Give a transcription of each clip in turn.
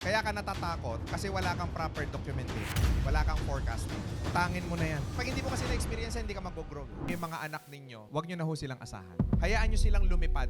Kaya ka natatakot kasi wala kang proper documentation. Wala kang forecasting. Utangin mo na yan. Pag hindi mo kasi na-experience, hindi ka mag-grow. Yung mga anak ninyo, huwag nyo na ho silang asahan. Hayaan nyo silang lumipad.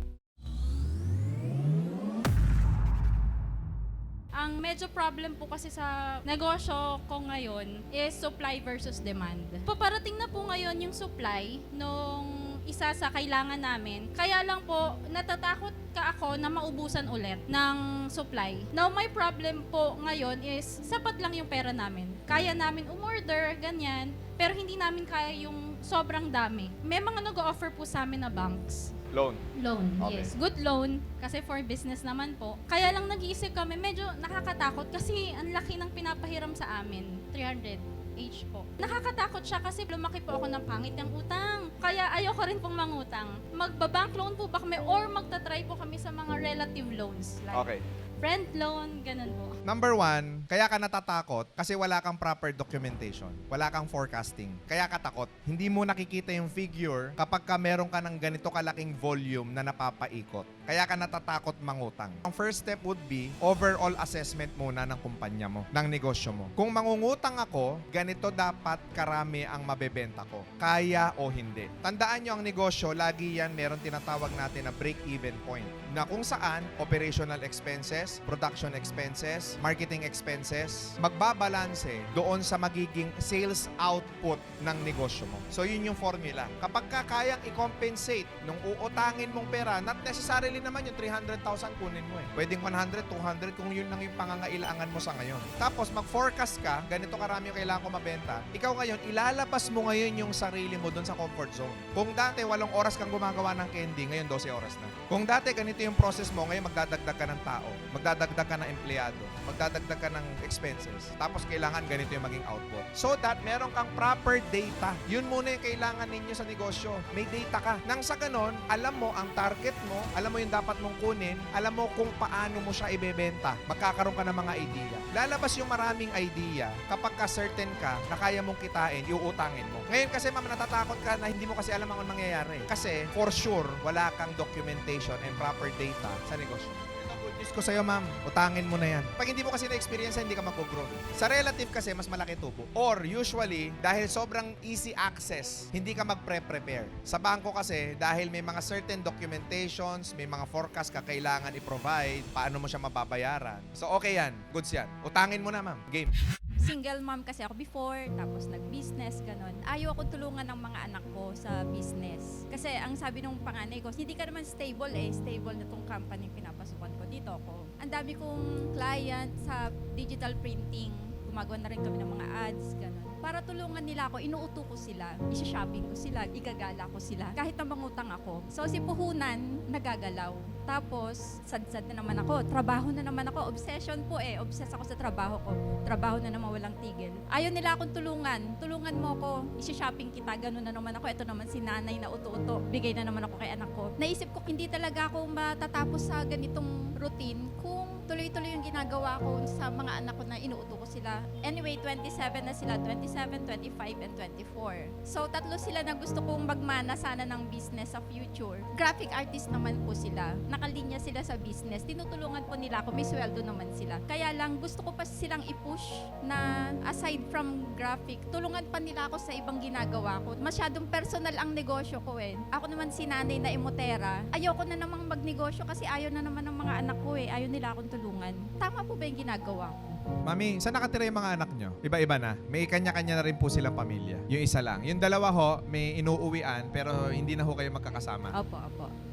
Ang medyo problem po kasi sa negosyo ko ngayon is supply versus demand. Paparating na po ngayon yung supply nung isa sa kailangan namin. Kaya lang po, natatakot ka ako na maubusan ulit ng supply. Now, my problem po ngayon is sapat lang yung pera namin. Kaya namin umorder, ganyan, pero hindi namin kaya yung sobrang dami. May mga nag-offer po sa amin na banks. Loan. Loan, Okay. yes. Good loan, kasi for business naman po. Kaya lang nag-iisip kami, medyo nakakatakot kasi ang laki ng pinapahiram sa amin. 300 each po. Nakakatakot siya kasi lumaki po ako ng pangit ng utang. Kaya ayoko rin pong mangutang. Magbabank loan po ba kami or magta-try po kami sa mga relative loans. Like Okay. friend loan, ganun po. Number one, kaya ka natatakot kasi wala kang proper documentation. Wala kang forecasting. Kaya ka takot. Hindi mo nakikita yung figure kapag ka meron ka ng ganito kalaking volume na napapaikot. Kaya ka natatakot mangutang. Ang first step would be overall assessment muna ng kumpanya mo, ng negosyo mo. Kung mangungutang ako, ganito dapat karami ang mabebenta ko. Kaya o hindi. Tandaan nyo ang negosyo, lagi yan meron tinatawag natin na break-even point. Na kung saan, operational expenses, production expenses, marketing expenses, magbabalanse doon sa magiging sales output ng negosyo mo. So yun yung formula. Kapag ka kayang i-compensate nung uutangin mong pera, not necessarily naman yung 300,000 kunin mo eh. Pwedeng 100, 200 kung yun lang yung pangangailangan mo sa ngayon. Tapos mag-forecast ka, ganito karami yung kailangan ko mabenta. Ikaw ngayon, ilalabas mo ngayon yung sarili mo doon sa comfort zone. Kung dati 8 oras kang gumagawa ng candy, ngayon 12 oras na. Kung dati ganito yung process mo, ngayon magdadagdag ka ng tao, magdadagdag ka ng empleyado, magdadagdag ka ng expenses. Tapos kailangan ganito yung maging output. So that meron kang proper data. Yun muna yung kailangan ninyo sa negosyo. May data ka. Nang sa ganon, alam mo ang target mo, alam mo yung dapat mong kunin, alam mo kung paano mo siya ibebenta. Magkakaroon ka ng mga idea. Lalabas yung maraming idea kapag ka-certain ka na kaya mong kitain, iuutangin mo. Ngayon kasi ma'am, natatakot ka na hindi mo kasi alam ang mangyayari. Kasi for sure, wala kang documentation and proper data sa negosyo. Ito good news ko sa'yo ma'am, utangin mo na yan. Pag hindi mo kasi na-experience, hindi ka mag-grow. Sa relative kasi, mas malaki tubo. Or usually, dahil sobrang easy access, hindi ka mag-prepare. Sa bangko kasi, dahil may mga certain documentations, may mga forecast ka kailangan i-provide, paano mo siya mababayaran. So okay yan, goods yan. Utangin mo na ma'am, game. Single mom kasi ako before, tapos nag-business, ganun. Ayaw ako tulungan ng mga anak ko sa business. Kasi ang sabi ng panganay ko, hindi ka naman stable stable na tong company pinapasukan ko. Dito ako. Ang dami kong client sa digital printing. Gumagawa na rin kami ng mga ads, ganun. Para tulungan nila ako, inuuto ko sila, isi-shopping ko sila, igagala ko sila, kahit na mangutang ako. So si puhunan, nagagalaw. Tapos, sad-sad na naman ako, trabaho na naman ako, obsession po obsess ako sa trabaho ko. Trabaho na naman walang tigil. Ayaw nila akong tulungan mo ko, isi-shopping kita, ganun na naman ako. Ito naman si nanay na uto-uto, bigay na naman ako kay anak ko. Naisip ko, hindi talaga ako matatapos sa ganitong routine kung tuloy-tuloy yung ginagawa ko sa mga anak ko na inuuto ko sila. Anyway, 27 na sila, 27, 25, and 24. So, tatlo sila na gusto kong magmana sana ng business sa future. Graphic artist naman po sila. Nakalinya sila sa business. Tinutulungan po nila ako. May sweldo naman sila. Kaya lang, gusto ko pa silang i-push na aside from graphic, tulungan pa nila ako sa ibang ginagawa ko. Masyadong personal ang negosyo ko Ako naman si nanay na imotera. Ayoko na namang magnegosyo kasi ayaw na naman ng mga anak ko Ayaw nila akong tulungan. Tama po ba yung ginagawa ko? Mami, saan nakatira yung mga anak nyo? Iba-iba na. May kanya-kanya na rin po silang pamilya. Yung isa lang. Yung dalawa ho, may inuuwian pero hindi na ho kayo magkakasama. Opo.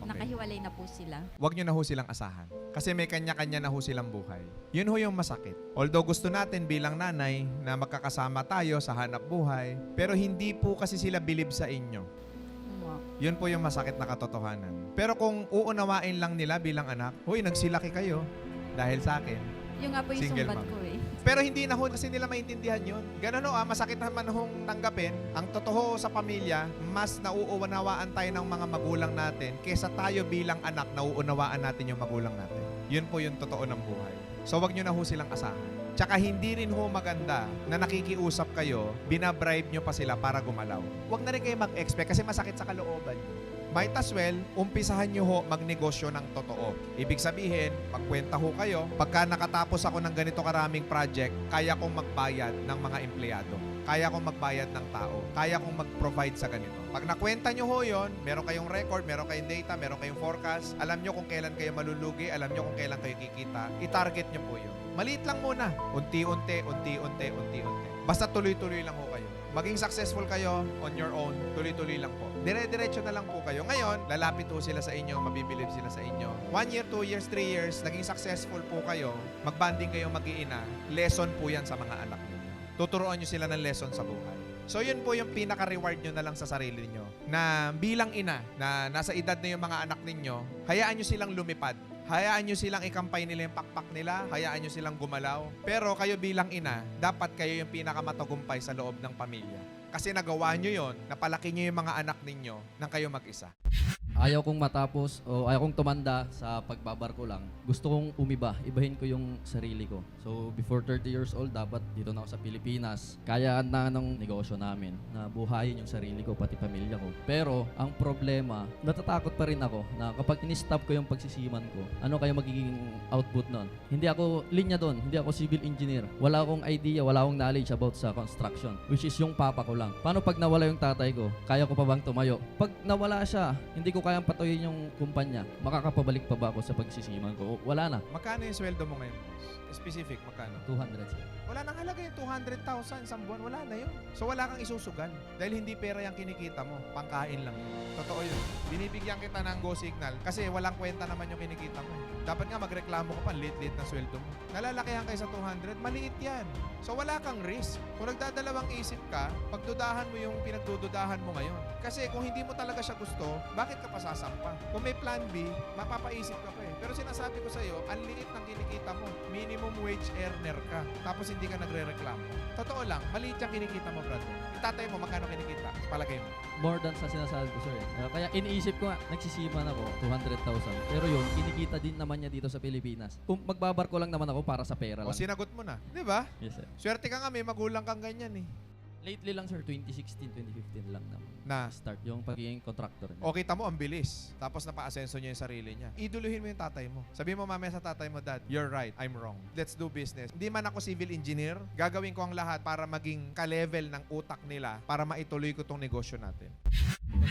Nakahiwalay na po sila. Huwag nyo na ho silang asahan. Kasi may kanya-kanya na ho silang buhay. Yun ho yung masakit. Although gusto natin bilang nanay na magkakasama tayo sa hanap buhay, pero hindi po kasi sila bilib sa inyo. Yun po yung masakit na katotohanan. Pero kung uunawain lang nila bilang anak, huy, nagsilaki kayo dahil sa akin. Yung nga po yung Single sumbat mom. ko Pero hindi na ho kasi nila maintindihan yun. Ganun ho, masakit naman hong tanggapin. Ang totoo sa pamilya, mas nauunawaan tayo ng mga magulang natin kesa tayo bilang anak, nauunawaan natin yung magulang natin. Yun po yung totoo ng buhay. So wag nyo na ho silang asahan. Tsaka hindi rin ho maganda na nakikiusap kayo, binabribe nyo pa sila para gumalaw. Huwag na rin kayo mag-expect kasi masakit sa kalooban nyo. might as well, umpisahan nyo ho magnegosyo ng totoo. Ibig sabihin, pagkwenta ho kayo, pagka nakatapos ako ng ganito karaming project, kaya kong magbayad ng mga empleyado. Kaya kong magbayad ng tao. Kaya kong mag-provide sa ganito. Pag nakwenta nyo ho yun, meron kayong record, meron kayong data, meron kayong forecast, alam nyo kung kailan kayo malulugi, alam nyo kung kailan kayo kikita, i-target nyo po yun. Maliit lang muna. Unti-unti. Basta tuloy-tuloy lang ho kayo. Maging successful kayo on your own, tuloy-tuloy lang po. Dire-diretso na lang po kayo. Ngayon, lalapit po sila sa inyo, mabibilib sila sa inyo. 1 year, 2 years, 3 years, naging successful po kayo, magbanding kayo mag-iina, lesson po yan sa mga anak niyo. Tuturuan nyo sila ng lesson sa buhay. So yun po yung pinaka-reward nyo na lang sa sarili nyo. Na bilang ina, na nasa edad na yung mga anak ninyo, hayaan nyo silang lumipad. Hayaan nyo silang ikampay nila yung pakpak nila. Hayaan nyo silang gumalaw. Pero kayo bilang ina, dapat kayo yung pinakamatagumpay sa loob ng pamilya. Kasi nagawa nyo yon, napalaki nyo yung mga anak ninyo nang kayo mag-isa. Ayaw kong matapos o ayaw kong tumanda sa pagbabarko lang. Gusto kong umiba, ibahin ko yung sarili ko. So before 30 years old, dapat dito na ako sa Pilipinas. Kaya na ng negosyo namin na buhayin yung sarili ko, pati pamilya ko. Pero ang problema, natatakot pa rin ako na kapag in-stop ko yung pagsisiman ko, ano kaya magiging output nun? Hindi ako linya doon, hindi ako civil engineer. Wala akong idea, wala akong knowledge about sa construction, which is yung papa ko lang. Paano pag nawala yung tatay ko? Kaya ko pa bang tumayo? Pag nawala siya, hindi ko kayang patuloyin yung kumpanya. Makakapabalik pa ba ako sa pagsisiman ko? Wala na. Magkano yung sweldo mo ngayon? Specific, magkano? 200. Wala nang halaga yung 200,000 isang buwan. Wala na yun. So wala kang isusugal. Dahil hindi pera yung kinikita mo. Pangkain lang yun. Totoo yun. Binibigyan kita ng go signal kasi walang kwenta naman yung kinikita mo. Dapat nga magreklamo ka pa, lit-lit na sweldo mo. Nalalakihan kayo sa 200, maliit yan. So wala kang risk. Kung nagdadalawang isip ka, pagdudahan mo yung pinagdududahan mo ngayon. Kasi kung hindi mo talaga siya gusto, bakit ka pa sasampa? Kung may plan B, mapapaisip ka pa eh. Pero sinasabi ko sa'yo, ang liit ng kinikita mo. Minimum wage earner ka. Tapos hindi ka nagre-reklamo. Totoo lang, maliit yung kinikita mo, brother. Itatay mo, magkano kinikita? Palagay mo. More than sa sinasabi ko, sir. Kaya iniisip ko nga, nagsisiman ako, 200,000. Pero yun, kinikita din naman niya dito sa Pilipinas. Kung magbabarko lang naman ako para sa pera O lang. sinagot mo na. Di ba? Yes, sir. Swerte ka nga, may magulang kang ganyan eh. Lately lang, sir, 2016, 2015 lang naman. Na, Start yung pagiging contractor niya. o kita mo, ang bilis. Tapos napa-asenso niya yung sarili niya. Iduluhin mo yung tatay mo. Sabihin mo mamaya sa tatay mo, Dad, you're right, I'm wrong. Let's do business. Hindi man ako civil engineer, gagawin ko ang lahat para maging ka-level ng utak nila para maituloy ko tong negosyo natin.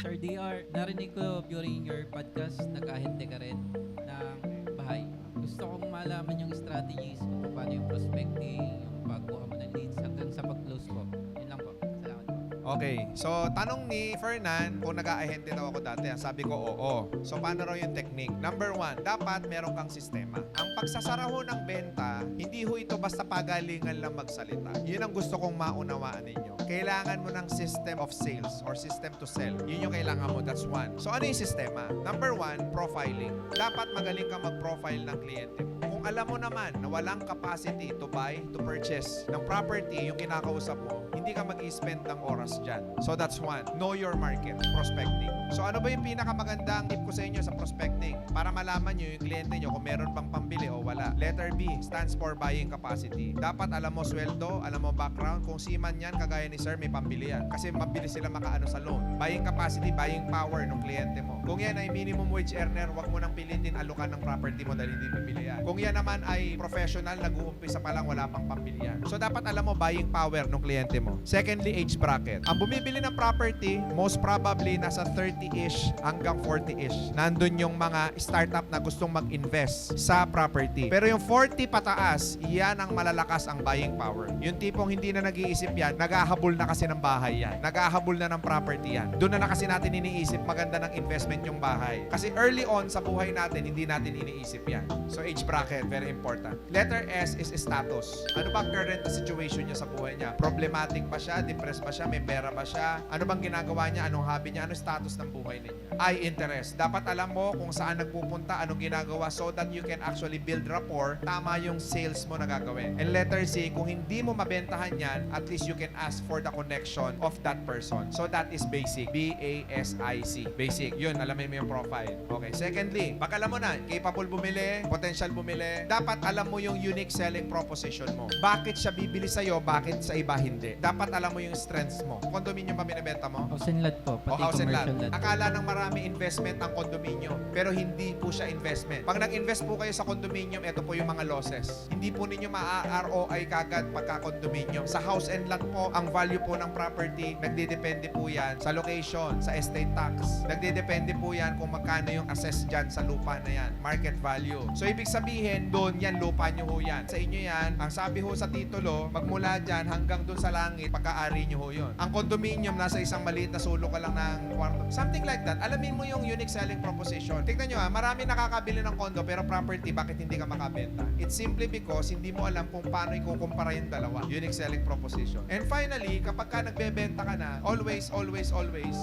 Sir DR, narinig ko during your podcast, nag-ahente ka rin ng bahay. Gusto kong malaman yung strategies kung paano yung prospecting, yung pagkuha mo ng leads hanggang sa pag-close po. Yun lang po. Salamat po. Okay, so tanong ni Fernan kung nag-aahente daw ako dati. Sabi ko, oo. So paano raw yung technique? Number 1, dapat meron kang sistema. Ang pagsasara ho ng benta, hindi ho ito basta pagalingan lang magsalita. Yun ang gusto kong maunawaan ninyo. Kailangan mo ng system of sales or system to sell. Yun yung kailangan mo. That's 1. So ano yung sistema? Number 1, profiling. Dapat magaling ka mag-profile ng kliyente mo. Kung alam mo naman na walang capacity to buy, to purchase ng property yung kinakausap mo, hindi ka mag-i-spend ng oras dyan. So that's 1. Know your market. Prospecting. So ano ba yung pinakamagandang tip ko sa inyo sa prospecting? Para malaman nyo yung kliyente nyo kung meron bang pambili o wala. Letter B stands for buying capacity. Dapat alam mo sweldo, alam mo background. Kung seaman yan, kagaya ni sir, may pambili yan. Kasi mabilis sila makaano sa loan. Buying capacity, buying power ng kliyente mo. Kung yan ay minimum wage earner, wag mo nang pilitin alukan ng property mo dahil hindi bibili yan. Kung yan naman ay professional, nag-uumpisa pa lang, wala pang pambili yan. So dapat alam mo buying power ng kliyente mo. Secondly, age bracket. Ang bumibili ng property, most probably nasa 30-ish hanggang 40-ish. Nandun yung mga startup na gustong mag-invest sa property. Pero yung 40 pataas, yan ang malalakas ang buying power. Yung tipong hindi na nag-iisip yan, naghahabol na kasi ng bahay yan. Naghahabol na ng property yan. Doon na kasi natin iniisip maganda ng investment yung bahay. Kasi early on sa buhay natin, hindi natin iniisip yan. So age bracket, very important. Letter S is status. Ano ba current situation niya sa buhay niya? Problematic ba siya? Depressed ba siya? May pera ba siya? Ano bang ginagawa niya? Anong hobby niya? Anong status ng buhay niya? I, interest. Dapat alam mo kung saan nagpupunta, anong ginagawa so that you can actually build rapport. Tama yung sales mo na gagawin. And letter C, kung hindi mo mabentahan yan, at least you can ask for the connection of that person. So that is basic. B-A-S-I-C. Basic. Yun, alamin mo yung profile. Okay. Secondly, pag alam mo na, capable bumili, potential bumili, dapat alam mo yung unique selling proposition mo. Bakit siya bibili sa'yo, bakit sa iba hindi? Dapat alam mo yung strengths mo. Condominium ba binibenta mo? House and lot po, O pati house and lot. commercial lot. Akala ng marami investment ang condominium, pero hindi po siya investment. Pag nag-invest po kayo sa condominium, ito po yung mga losses. Hindi po ninyo ma-ROI kagad pagka condominium. Sa house and lot po, ang value po ng property, nagdedepende po yan sa location, sa estate tax. Nagdedepende po yan kung magkano yung assess dyan sa lupa na yan, market value. So, ibig sabihin, doon yan, lupa nyo ho yan. Sa inyo yan, ang sabi ho sa titulo, magmula dyan hanggang doon sa langit, pagka-ari nyo ho yun. Ang condominium, nasa isang maliit na sulok ka lang ng kwarto. Something like that. Alamin mo yung unique selling proposition. Tignan nyo marami nakakabili ng condo pero property, bakit hindi ka makabenta? It's simply because hindi mo alam kung paano ikukumpara yung dalawa. Unique selling proposition. And finally, kapag ka nagbebenta ka na, always,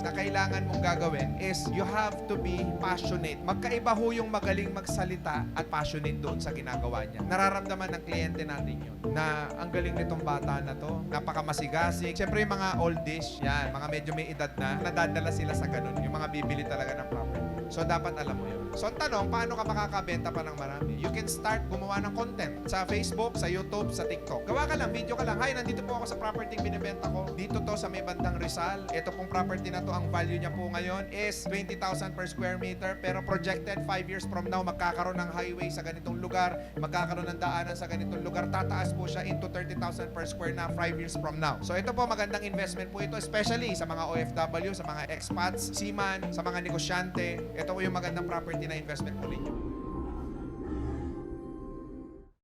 na kailangan mong gagawin is you have to be passionate. Magkaiba ho yung magaling magsalita at passionate doon sa ginagawa niya. Nararamdaman ng kliyente natin yun na ang galing nitong bata na to, napakamasigasig. Siyempre yung mga oldish, yan, mga medyo may edad na, nadadala sila sa ganun. Yung mga bibili talaga ng property. So, dapat alam mo yun. So, ang tanong, paano ka makakabenta pa ng marami? You can start gumawa ng content sa Facebook, sa YouTube, sa TikTok. Gawa ka lang, video ka lang. Hi, nandito po ako sa property binibenta ko. Dito to sa may bandang Rizal. Ito pong property na to, ang value niya po ngayon is 20,000 per square meter. Pero projected 5 years from now, magkakaroon ng highway sa ganitong lugar, magkakaroon ng daanan sa ganitong lugar. Tataas po siya into 30,000 per square na 5 years from now. So, ito po, magandang investment po ito, especially sa mga OFW, sa mga expats, seaman, sa mga negosyante. Ito po yung magandang property na investment po ninyo.